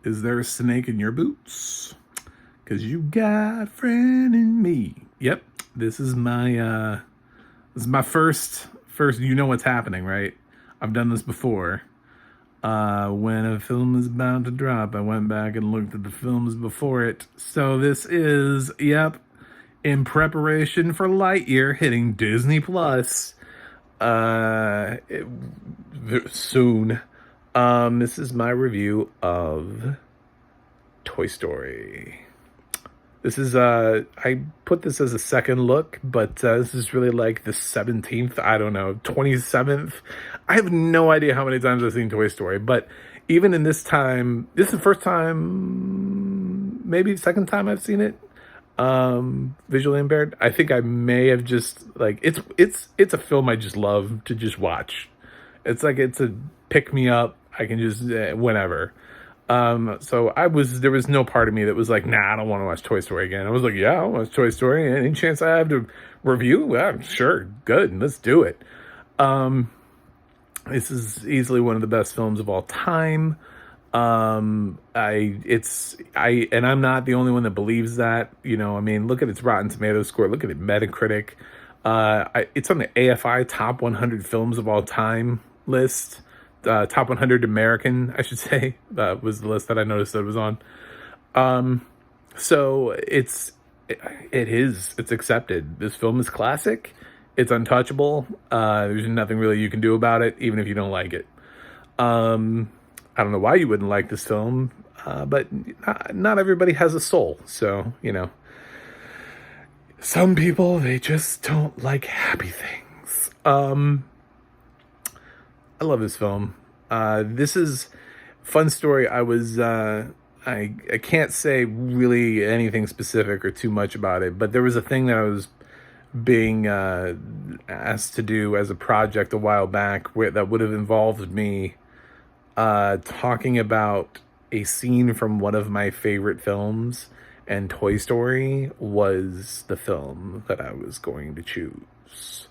Is there a snake in your boots? Cause you got a friend in me. Yep, this is my first. You know what's happening, right? I've done this before. When a film is about to drop, I went back and looked at the films before it. So this is, yep, in preparation for Lightyear hitting Disney Plus. Soon. This is my review of Toy Story. This is I put this as a second look, but this is really like the 17th, I don't know, 27th. I have no idea how many times I've seen Toy Story, but even in this time, this is the first time, maybe second time I've seen it. Visually impaired. I think I may have just like it's a film I just love to just watch. It's a pick me up. I can just whenever. So there was no part of me that was like, nah, I don't want to watch Toy Story again. I was like, yeah, I'll watch Toy Story. Any chance I have to review? Well, sure, good, let's do it. This is easily one of the best films of all time. And I'm not the only one that believes that. You know, I mean, look at its Rotten Tomatoes score. Look at it, Metacritic. It's on the AFI Top 100 Films of All Time list. Top 100 American, I should say, was the list that I noticed that it was on. So it's accepted. This film is classic. It's untouchable. There's nothing really you can do about it, even if you don't like it. I don't know why you wouldn't like this film, but not everybody has a soul. So, you know, some people, they just don't like happy things. I love this film. This is fun story. I can't say really anything specific or too much about it, but there was a thing that I was being asked to do as a project a while back that would have involved me talking about a scene from one of my favorite films, and Toy Story was the film that I was going to choose.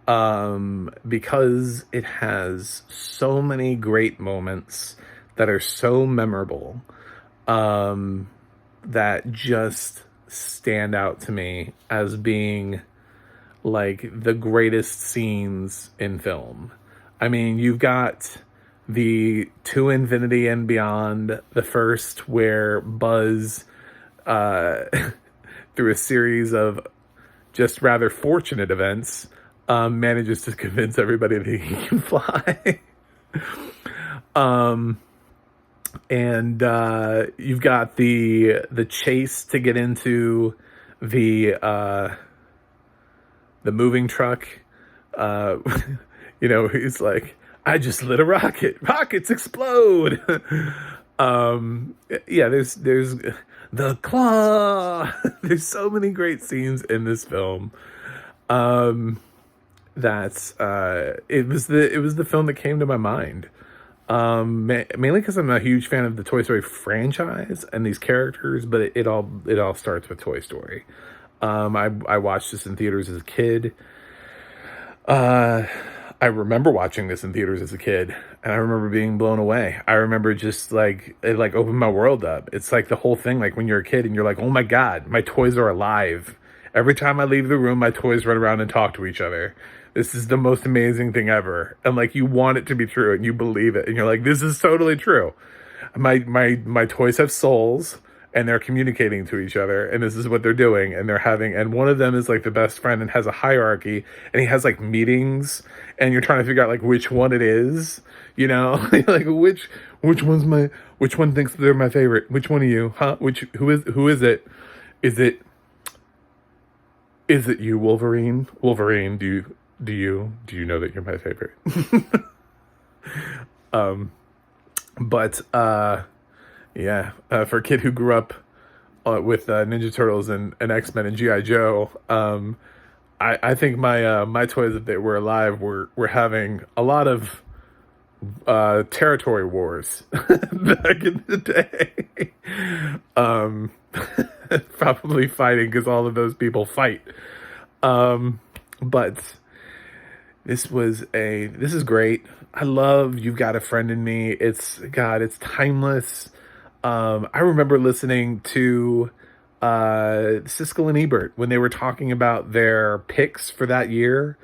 Because it has so many great moments that are so memorable, that just stand out to me as being like the greatest scenes in film. I mean, you've got the To Infinity and Beyond, the first where Buzz, through a series of just rather fortunate events, manages to convince everybody that he can fly. And you've got the chase to get into the moving truck. You know, he's like, I just lit a rocket. Rockets explode. Yeah, there's the claw. There's so many great scenes in this film. It was the film that came to my mind. Mainly because I'm a huge fan of the Toy Story franchise and these characters, but it all starts with Toy Story. I watched this in theaters as a kid. I remember watching this in theaters as a kid, and I remember being blown away. I remember just like it like opened my world up. It's like the whole thing, like when you're a kid and you're like, oh my God, my toys are alive. Every time I leave the room, my toys run around and talk to each other. This is the most amazing thing ever. And like, you want it to be true and you believe it. And you're like, this is totally true. My toys have souls and they're communicating to each other. And this is what they're doing. And and one of them is like the best friend and has a hierarchy. And he has like meetings and you're trying to figure out like which one it is, you know, like which one thinks they're my favorite? Which one of you? Huh? Who is it? Is it you, Wolverine? Wolverine, do you know that you're my favorite? Yeah, for a kid who grew up with Ninja Turtles and X-Men and G.I. Joe, I think my toys, if they were alive, were having a lot of territory wars back in the day. Probably fighting because all of those people fight. But this is great. I love You've Got a Friend in Me. It's timeless. I remember listening to Siskel and Ebert when they were talking about their picks for that year.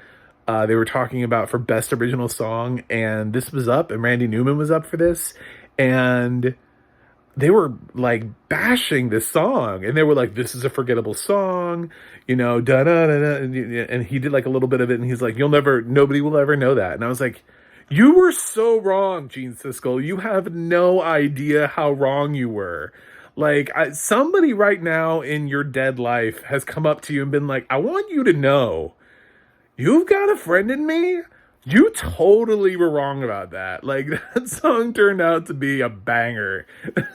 They were talking about for best original song, and this was up, and Randy Newman was up for this, and they were like bashing this song, and they were like, "This is a forgettable song," da da da da, and he did like a little bit of it, and he's like, nobody will ever know that," and I was like, "You were so wrong, Gene Siskel. You have no idea how wrong you were." Like, somebody right now in your dead life has come up to you and been like, "I want you to know, you've got a friend in me. You totally were wrong about that." Like, that song turned out to be a banger.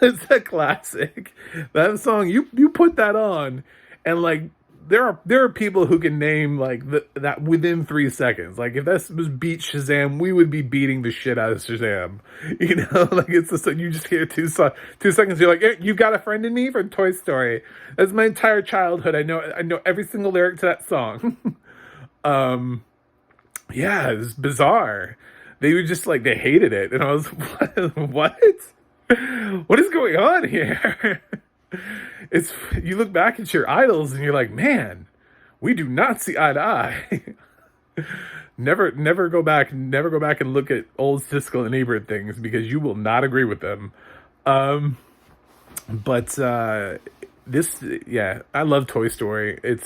It's a classic. That song, you put that on, and like, there are people who can name like that within 3 seconds. Like, if this was beat Shazam, we would be beating the shit out of Shazam. Like, it's just like, you just hear 2 seconds. You're like, "Yeah, you got a friend in me" from Toy Story. That's my entire childhood. I know every single lyric to that song. Yeah, it was bizarre. They were just like, they hated it, and I was, what? What is going on here? It's, you look back at your idols and you're like, man, we do not see eye to eye. Never go back and look at old Siskel and Ebert things, because you will not agree with them. But this, yeah, I love Toy Story. It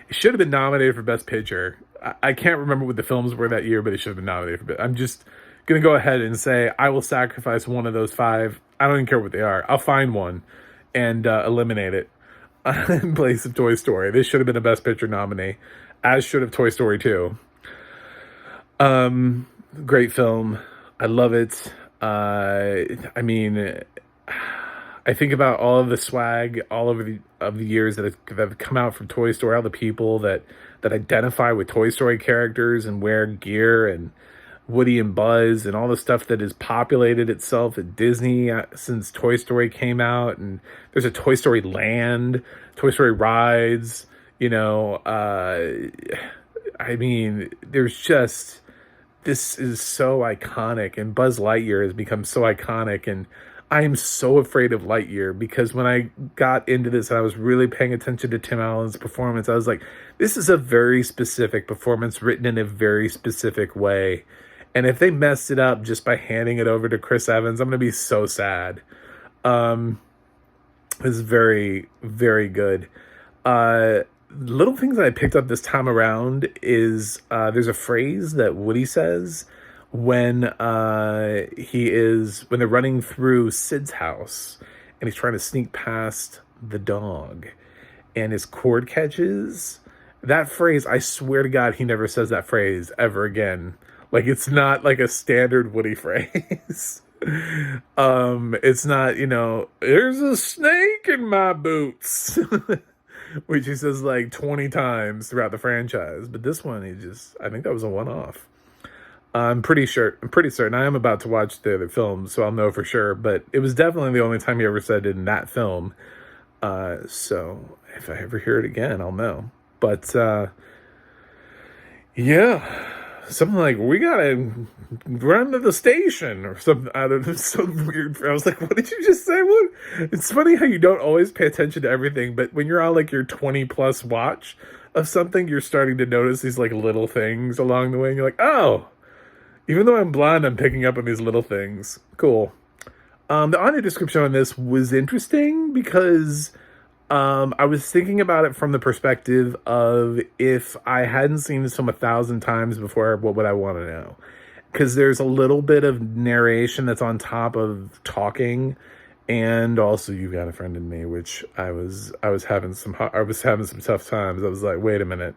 should have been nominated for Best Picture. I can't remember what the films were that year, but it should have been nominated for. I'm just gonna go ahead and say I will sacrifice one of those five. I don't even care what they are. I'll find one and eliminate it in place of Toy Story. This should have been a Best Picture nominee, as should have Toy Story 2. Great film. I love it. I mean, I think about all of the swag all over the years that have come out from Toy Story, all the people that identify with Toy Story characters and wear gear, and Woody and Buzz, and all the stuff that has populated itself at Disney since Toy Story came out. And there's a Toy Story Land, Toy Story Rides, I mean, there's just, this is so iconic, and Buzz Lightyear has become so iconic, and I am so afraid of Lightyear, because when I got into this and I was really paying attention to Tim Allen's performance, I was like, this is a very specific performance written in a very specific way. And if they messed it up just by handing it over to Chris Evans, I'm going to be so sad. It's very, very good. Little things that I picked up this time around is there's a phrase that Woody says when they're running through Sid's house and he's trying to sneak past the dog and his cord catches. That phrase, I swear to God, he never says that phrase ever again. Like, it's not like a standard Woody phrase. It's not, "There's a snake in my boots," which he says like 20 times throughout the franchise. But this one, I think that was a one-off. I'm pretty certain. I am about to watch the other films, so I'll know for sure. But it was definitely the only time he ever said it in that film. So if I ever hear it again, I'll know. But yeah, something like, "We gotta run to the station," or something. I don't know, some weird. I was like, "What did you just say?" What? It's funny how you don't always pay attention to everything, but when you're on like your 20+ watch of something, you're starting to notice these like little things along the way, and you're like, "Oh." Even though I'm blind, I'm picking up on these little things. Cool. The audio description on this was interesting because I was thinking about it from the perspective of, if I hadn't seen this film 1,000 times before, what would I want to know? Because there's a little bit of narration that's on top of talking, and also "You Got a Friend in Me," which I was having some tough times. I was like, wait a minute.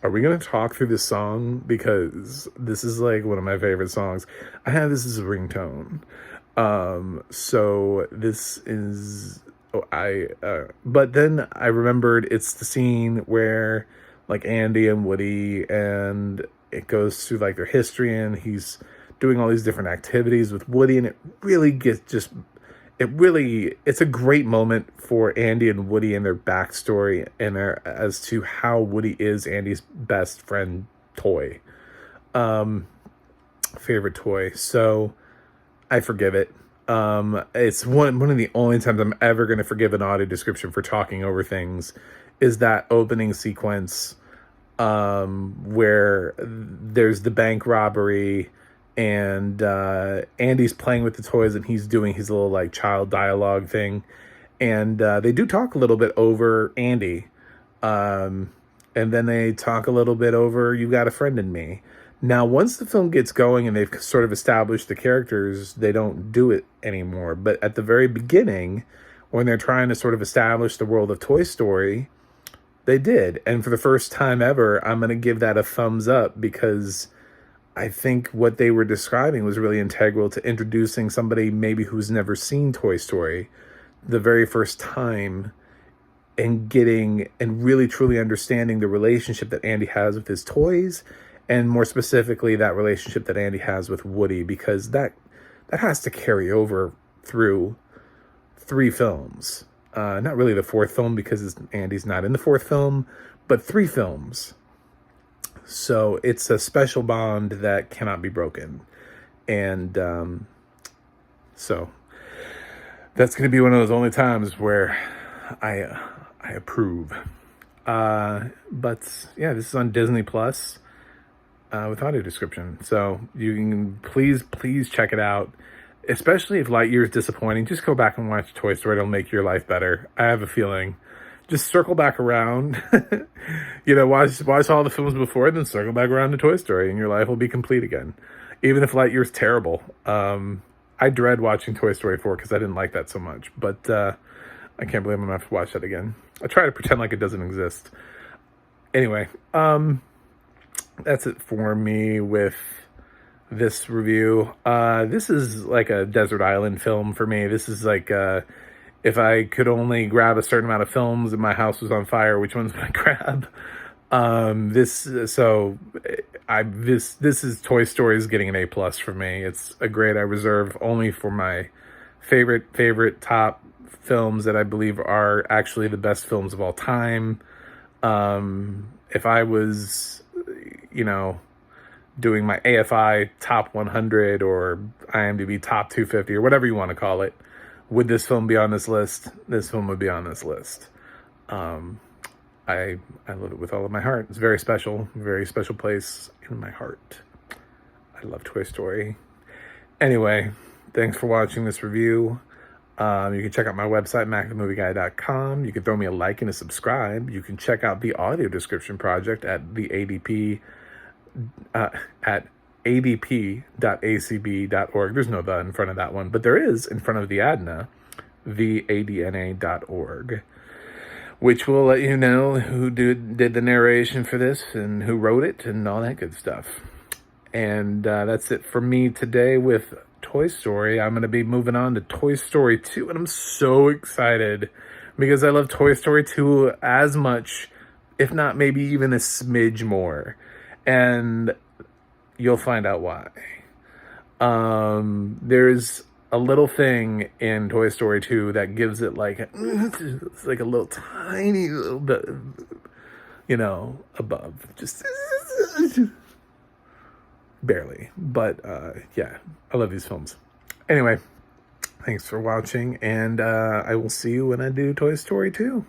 Are we going to talk through this song? Because this is like one of my favorite songs. I have this as a ringtone. So this is, but then I remembered it's the scene where like Andy and Woody, and it goes through like their history, and he's doing all these different activities with Woody, and it really gets it's a great moment for Andy and Woody and their backstory, and as to how Woody is Andy's best friend toy, favorite toy. So I forgive it. It's one of the only times I'm ever going to forgive an audio description for talking over things is that opening sequence where there's the bank robbery and Andy's playing with the toys and he's doing his little like child dialogue thing. And they do talk a little bit over Andy. And then they talk a little bit over You Got a Friend in Me. Now, once the film gets going and they've sort of established the characters, they don't do it anymore. But at the very beginning, when they're trying to sort of establish the world of Toy Story, they did. And for the first time ever, I'm going to give that a thumbs up because I think what they were describing was really integral to introducing somebody maybe who's never seen Toy Story the very first time and getting and really truly understanding the relationship that Andy has with his toys, and more specifically that relationship that Andy has with Woody, because that has to carry over through 3 films. Not really the 4th film because Andy's not in the 4th film, but 3 films. So it's a special bond that cannot be broken. And so that's going to be one of those only times where I approve. But yeah, this is on Disney Plus with audio description. So you can please check it out. Especially if Lightyear is disappointing, just go back and watch Toy Story. It'll make your life better. I have a feeling. Just circle back around. Watch all the films before, then circle back around to Toy Story, and your life will be complete again. Even if Lightyear's terrible. I dread watching Toy Story 4 because I didn't like that so much. But I can't believe I'm going to have to watch that again. I try to pretend like it doesn't exist. Anyway, that's it for me with this review. This is like a desert island film for me. This is like if I could only grab a certain amount of films and my house was on fire, which ones would I grab? This is Toy Story is getting an A+ for me. It's a grade I reserve only for my favorite top films that I believe are actually the best films of all time. If I was, doing my AFI top 100 or IMDb top 250 or whatever you want to call it, would this film be on this list? This film would be on this list. I love it with all of my heart. It's very special place in my heart. I love Toy Story. Anyway, thanks for watching this review. You can check out my website, macthemovieguy.com. You can throw me a like and a subscribe. You can check out the audio description project at the ADP at adp.acb.org. There's no the in front of that one, but there is in front of the ADNA, the adna.org, which will let you know who did the narration for this and who wrote it and all that good stuff. And that's it for me today with Toy Story. I'm going to be moving on to Toy Story 2, and I'm so excited because I love Toy Story 2 as much, if not maybe even a smidge more. And you'll find out why. There's a little thing in Toy Story 2 that gives it it's like a little tiny little bit, above. Just barely. But yeah, I love these films. Anyway, thanks for watching, and I will see you when I do Toy Story 2.